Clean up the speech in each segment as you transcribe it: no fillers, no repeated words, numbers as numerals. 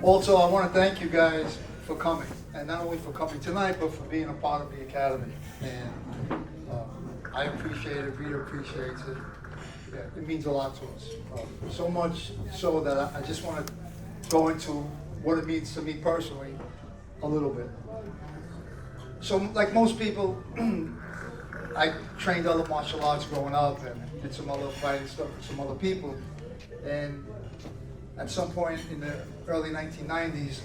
Also, I want to thank you guys for coming, and not only for coming tonight, but for being a part of the academy. And I appreciate it. Rita appreciates it. Yeah, it means a lot to us. So much so that I just want to go into what it means to me personally a little bit. So, like most people, I trained other martial arts growing up and did some other fighting stuff with some other people. And at some point in the early 1990s,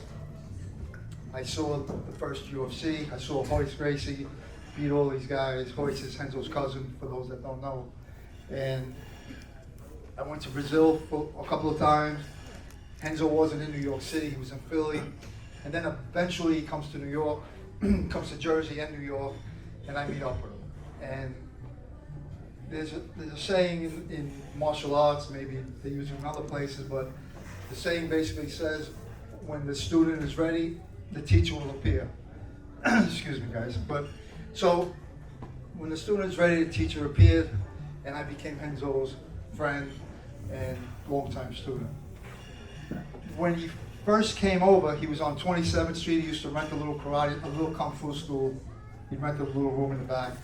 I saw the first UFC. I saw Renzo Gracie beat all these guys. Renzo is Renzo's cousin, for those that don't know. And I went to Brazil for a couple of times. Renzo wasn't in New York City, he was in Philly. And then eventually he comes to New York, comes to Jersey and New York, and I meet up with him. And there's a saying in martial arts, maybe they use it in other places, but the saying basically says, when the student is ready, the teacher will appear. Excuse me, guys. But so when the student is ready, the teacher appeared, and I became Renzo's friend and longtime student. When he first came over, he was on 27th Street. He used to rent a little karate, a little kung fu school. He'd rent a little room in the back.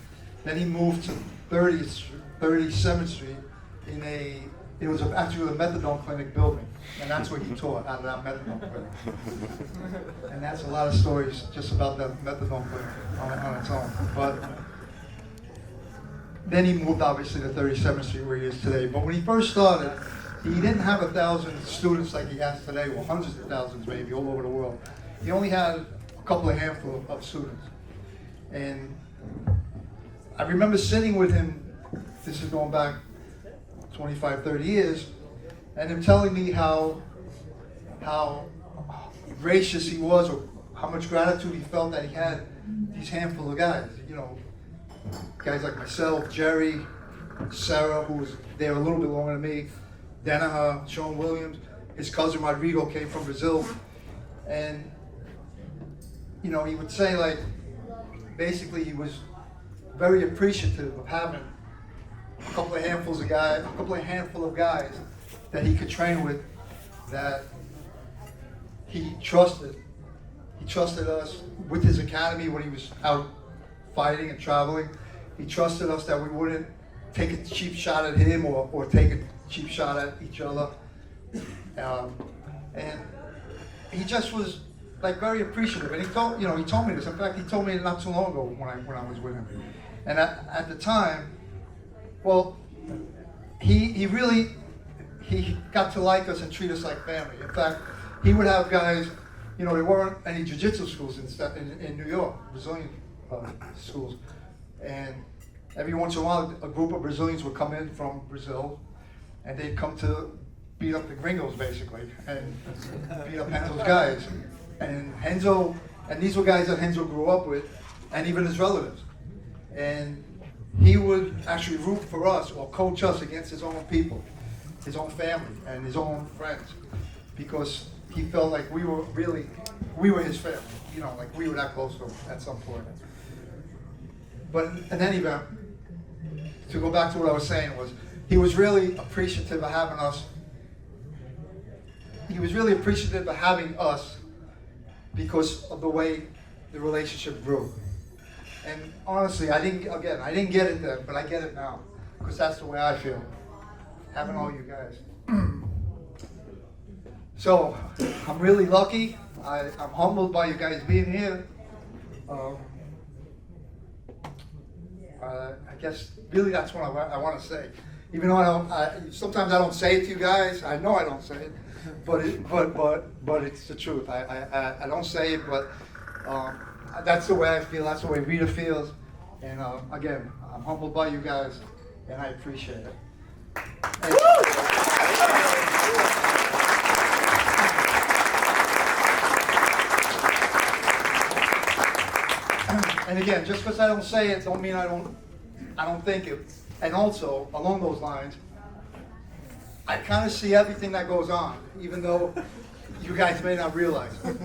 Then he moved to 37th Street in it was actually a methadone clinic building. And that's where he taught, out of that methadone clinic. And that's a lot of stories just about that methadone clinic on its own. But then he moved obviously to 37th Street where he is today. But when he first started, he didn't have 1,000 students like he has today, or hundreds of thousands maybe, all over the world. He only had a couple of handful of students. And I remember sitting with him, this is going back 25, 30 years, and him telling me how gracious he was, or how much gratitude he felt that he had these handful of guys. You know, guys like myself, Jerry, Sarah, who was there a little bit longer than me, Danaher, Sean Williams, his cousin Rodrigo came from Brazil. And, you know, he would say, like, basically he was very appreciative of having a couple of handful of guys that he could train with, that he trusted. He trusted us with his academy when he was out fighting and traveling. He trusted us that we wouldn't take a cheap shot at him or take a cheap shot at each other. And he just was like very appreciative. And he told me this. In fact, he told me not too long ago when I was with him. And at the time, well, he got to like us and treat us like family. In fact, he would have guys, you know, there weren't any jiu-jitsu schools in New York, Brazilian schools. And every once in a while, a group of Brazilians would come in from Brazil, and they'd come to beat up the gringos, basically, and beat up Renzo's guys. And these were guys that Renzo grew up with, and even his relatives. And he would actually root for us or coach us against his own people, his own family, and his own friends, because he felt like we were his family, you know, like we were that close to him at some point. But in any event, to go back to what I was saying, was he was really appreciative of having us. He was really appreciative of having us because of the way the relationship grew. And honestly, I didn't get it then, but I get it now, because that's the way I feel, having all you guys. So, I'm really lucky. I'm humbled by you guys being here. I guess really that's what I want to say. Even though sometimes I don't say it to you guys. I know I don't say it, but it's the truth. I don't say it, but that's the way I feel. That's the way Rita feels. And again, I'm humbled by you guys, and I appreciate it. And again, just because I don't say it, don't mean I don't think it. And also, along those lines, I kind of see everything that goes on, even though you guys may not realize it.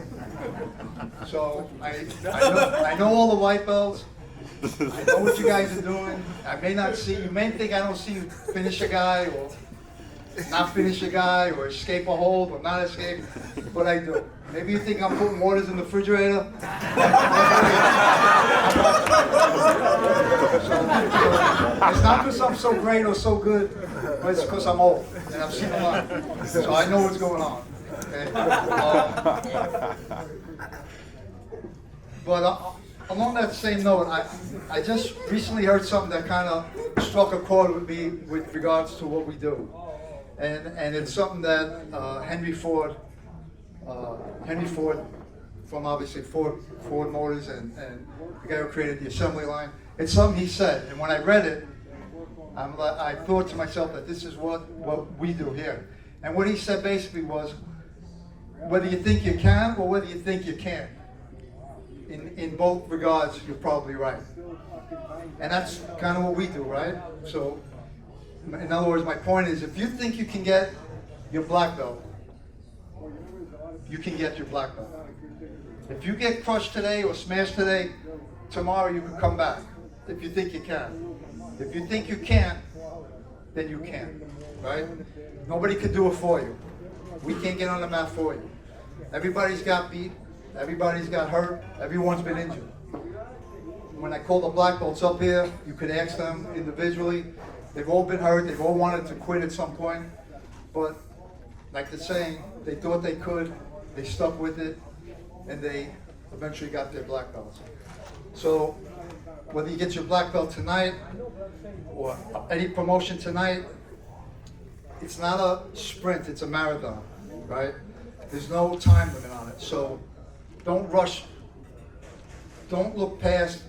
So I know all the white belts. I know what you guys are doing. I may not see, you may think I don't see you finish a guy or not finish a guy or escape a hold or not escape, but I do. Maybe you think I'm putting waters in the refrigerator. So, it's not because I'm so great or so good, but it's because I'm old and I've seen a lot. So I know what's going on. Okay? Along that same note, I just recently heard something that kind of struck a chord with me with regards to what we do. And it's something that Henry Ford from obviously Ford Motors and the guy who created the assembly line, it's something he said. And when I read it, I thought to myself that this is what we do here. And what he said basically was, whether you think you can or whether you think you can't, in both regards, you're probably right. And that's kind of what we do, right? So, in other words, my point is, if you think you can get your black belt, you can get your black belt. If you get crushed today or smashed today, tomorrow you can come back, if you think you can. If you think you can't, then you can't, right? Nobody can do it for you. We can't get on the mat for you. Everybody's got beat. Everybody's got hurt. Everyone's been injured. When I call the black belts up here, you could ask them individually. They've all been hurt. They've all wanted to quit at some point. But like the saying, they thought they could. They stuck with it. And they eventually got their black belts. So whether you get your black belt tonight or any promotion tonight, it's not a sprint. It's a marathon, right? There's no time limit on it. So don't rush. Don't look past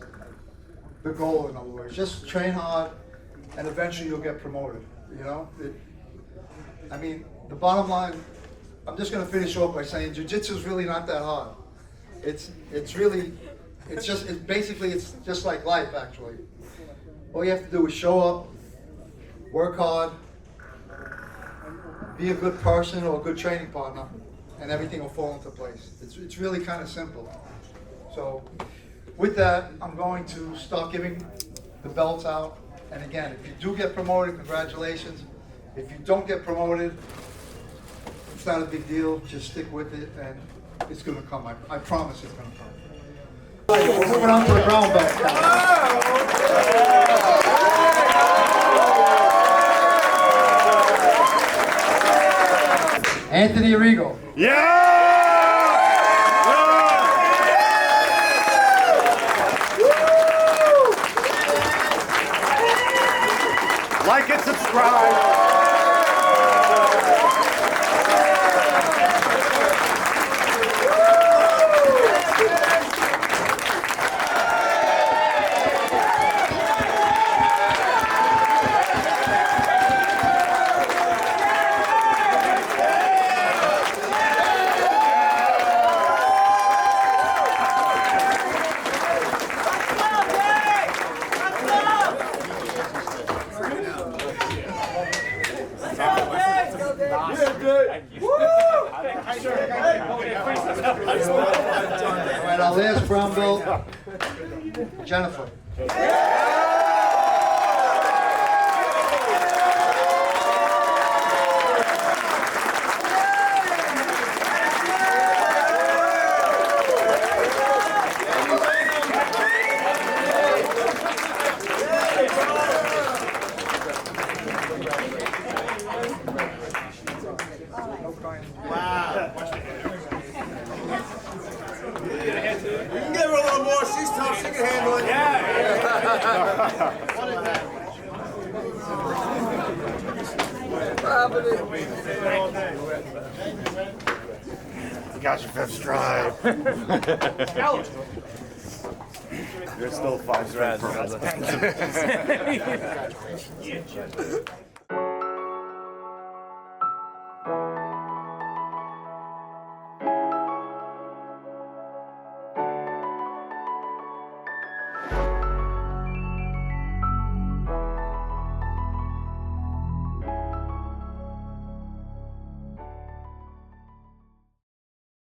the goal, in other words. Just train hard, and eventually you'll get promoted, you know? I mean, the bottom line, I'm just gonna finish off by saying jiu-jitsu is really not that hard. It's basically just like life, actually. All you have to do is show up, work hard, be a good person or a good training partner, and everything will fall into place. It's really kind of simple. So with that, I'm going to start giving the belts out. And again, if you do get promoted, congratulations. If you don't get promoted, it's not a big deal. Just stick with it, and it's going to come. I promise it's going to come. All right, we're moving on to the brown belt. Anthony Arrigo. Yeah! Like and subscribe. All right, our last brown belt, Jennifer. You got your fifth stripe. You're still 5 strides.